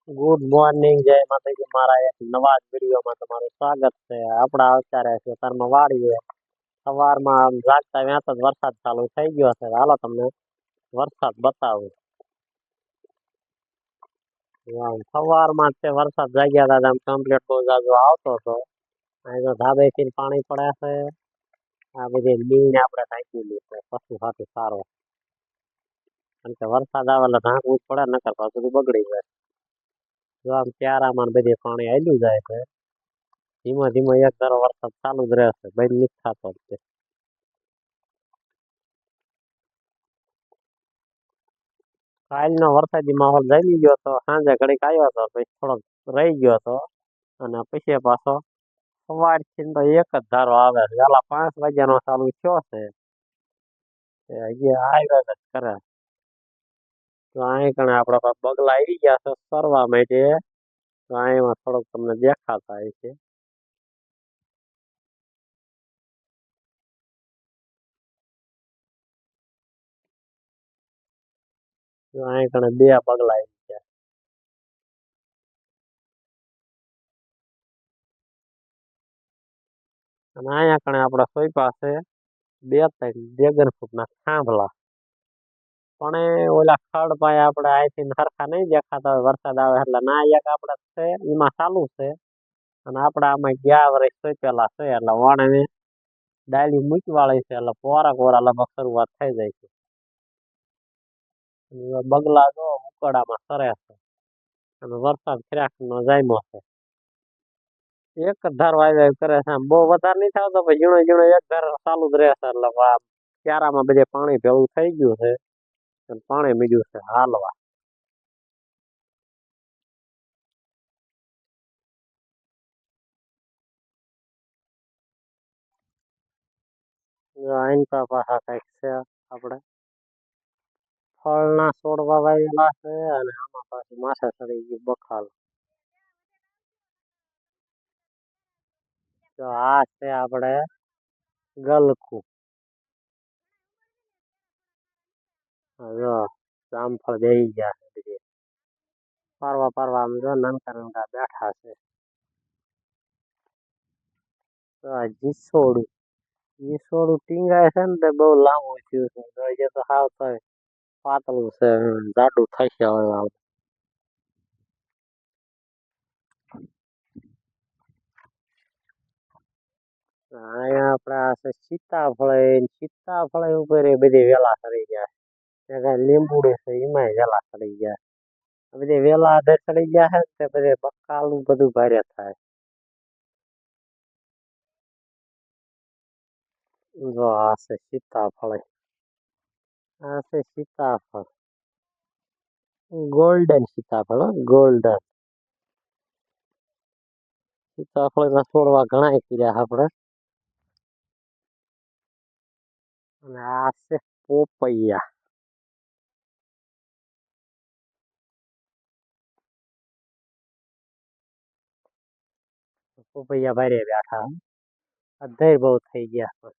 Good morning, જય માતાજી. મારા એક નવા જ વિડીયોમાં તમારું સ્વાગત છે. આપણા અત્યારે ખેતરમાં વાડીએ સવારમાં જાગતા ત્યાં જ વરસાદ ચાલુ થઈ ગયો છે. હાલો તમને વરસાદ બતાવું. સવારમાં તે વરસાદ જાગ્યા હતા, આમ કમ્પ્લીટ બહુ જાજો આવતો હતો. અહીં તો ધાબેથી પાણી પડે છે. આ બધી મીણ આપણે ઢાંકેલી છે પશુ સાથે સારો, કારણ કે વરસાદ આવે એટલે ઢાંકવું જ પડે, નકર પાછું બગડી જાય. જો આમ ક્યારામાં બધી પાણી આવેલું જાય છે. ધીમે ધીમે એક ધારો વરસાદ ચાલુ જ રહેશે, બંધ નથી થતો જ છે. કાલનો વરસાદી માહોલ જામી ગયો હતો, સાંજે ઘડીક આવ્યો હતો, પછી થોડોક રહી ગયો હતો, અને પછી પાછો સવારથી તો એક જ ધારો આવે છે. વહેલા 5 વાગ્યાનો ચાલુ થયો છે, હજી આવ્યા જ કરે. તો અહીં કણે આપડા બગલા આવી ગયા છે ફરવા માટે. તો અહીંમાં થોડોક તમને દેખાતા હોય છે. તો અહીં કણે 2 બગલા આવી ગયા. અને અહીંયા કણે આપડા સોય છે 2-3 ડ્રેગન ફ્રૂટ ના થાંભલા. પણ ઓલા ખડ પાસે આપણે અહીંથી સરખા નહીં દેખાતા હોય, વરસાદ આવે એટલે ના એક આપણે છે એમાં ચાલુ છે, અને આપડા આમાં ગયા વર્ષ સોંપેલા છે એટલે વણ ડાળી મૂકી વાળી છે, એટલે પોરા કોરા લગભગ શરૂઆત થઈ જાય છે. બગલા જો ઉકડામાં સરે છે, અને વરસાદ ક્યાંક નો જામ્યો છે. એક જ ધારો આવ્યા કરે છે, આમ બહુ વધારે નહીં થતો, પણ ઝીણો ઝીણો એક ધારો ચાલુ જ રહે છે. એટલે ક્યારામાં બધે પાણી ભેળું થઈ ગયું છે, પાણી મીડ્યું છે હાલવા. આઈનકા પાછા કઈક છે આપણે ફળના છોડવા વાવેલા છે, અને આમાં પાછું માથે ચડી ગયું બખાલ. તો આ છે આપણે ગલકું. જો જામફળ બેહી ગયા છે બધી. પારવા પારવા આમ જો નાનકા નાનકા બેઠા છે. તો આ જીસોડું ટીંગાય છે ને તે બહુ લાંબુ થયું છે. જે તો હાવ થાય પાતળું છે, જાડું થશે હવે. અહીંયા આપડે આ છે સીતાફળ ઉપર બધી વેલા ચડી ગયા છે. લીંબુડે છે એમાં વેલા ચડી ગયા. બધી વેલા આધે ચડી ગયા છે, તે બધે બકાલું બધું ભારે થાય. જો આ છે સીતાફળ, આ છે સીતાફળ, ગોલ્ડન સીતાફળ, ગોલ્ડન સીતાફળ ના છોડવા ઘણા કર્યા આપણે. અને આ છે પોપૈયા. પોપૈયા ભારે બેઠા, અધેર બહુ થઈ ગયા.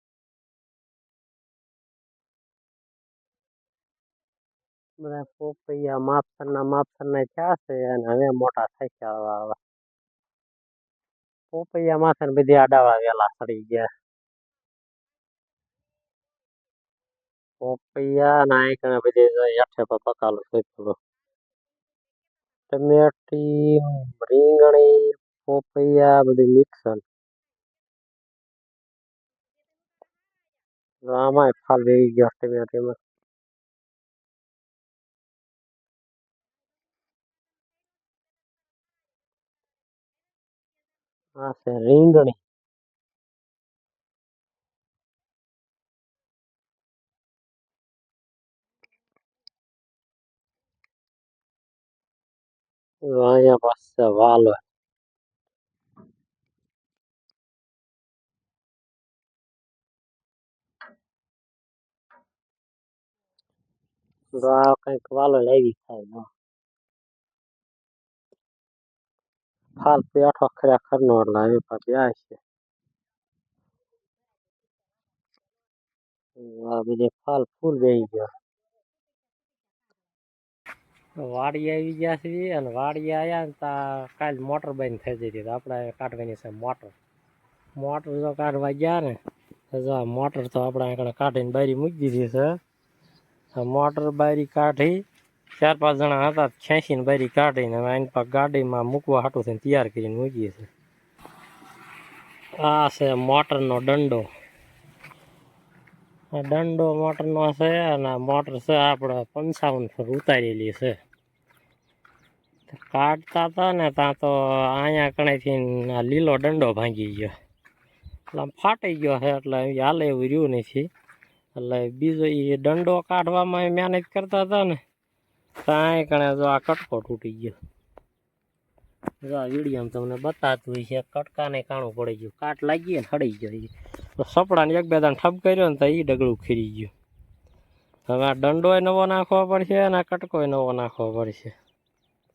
બધા પોપૈયા માપસર ના થયા છે, અને હવે મોટા થઈ ગયા. પોપૈયા માથે બધી આડાવા વેલા ચડી ગયા. પોપૈયા ના બધી હેઠે પકાલું થયું. ટમેટી, રીંગણી, પોપૈયા બધી મિક્સ. આમાં ફાલ બેસી ગયો ટમેટીમાં. આ છે રીંગણી. અહીંયા પાસે વાલો. આ કઈક વાલો લાવી થાય. ફાલ પેઠો ખરેખર નો એટલે પછી છે. આ બીજે ફાલ ફૂલ બેસી ગયો. વાડી આવી ગયા છે અને વાડી આવ્યા ને તા કાલ મોટર બંધ થઈ જતી તો આપણે કાઢવાની છે મોટર. મોટર જો કાઢવા ગયા ને તો જો આ મોટર તો આપણે આગળ કાઢીને બારી મૂકી દીધી છે. આ મોટર બારી કાઢી 4-5 જણા હતા ખેંચીને બારી કાઢીને હવે આની પાસે ગાડીમાં મૂકવા હાટું થઈને તૈયાર કરીને મૂકીએ છે. આ છે મોટરનો દંડો. આ દંડો મોટરનો છે અને આ મોટર છે આપણે 55 ફૂટ ઉતારેલી છે. કાઢતા હતા ને ત્યાં તો અહીંયા કણેથી આ લીલો દંડો ભાંગી ગયો એટલે આમ ફાટી ગયો છે એટલે હાલે એવું રહ્યું નથી. એટલે બીજો એ દંડો કાઢવામાં મહેનત કરતા હતા ને ત્યાં કણે જો આ કટકો તૂટી ગયો. જો આ વિડીયોમાં તમને બતાવતું હોય છે કટકાને કાણું પડી ગયું, કાટ લાગી ને હળી ગયો. તો સપડાને 1-2 દાણ ઠપ કર્યો ને તો એ ડગલું ખીરી ગયું. હવે આ દંડોય નવો નાખવો પડશે અને આ કટકોય નવો નાખવો પડશે.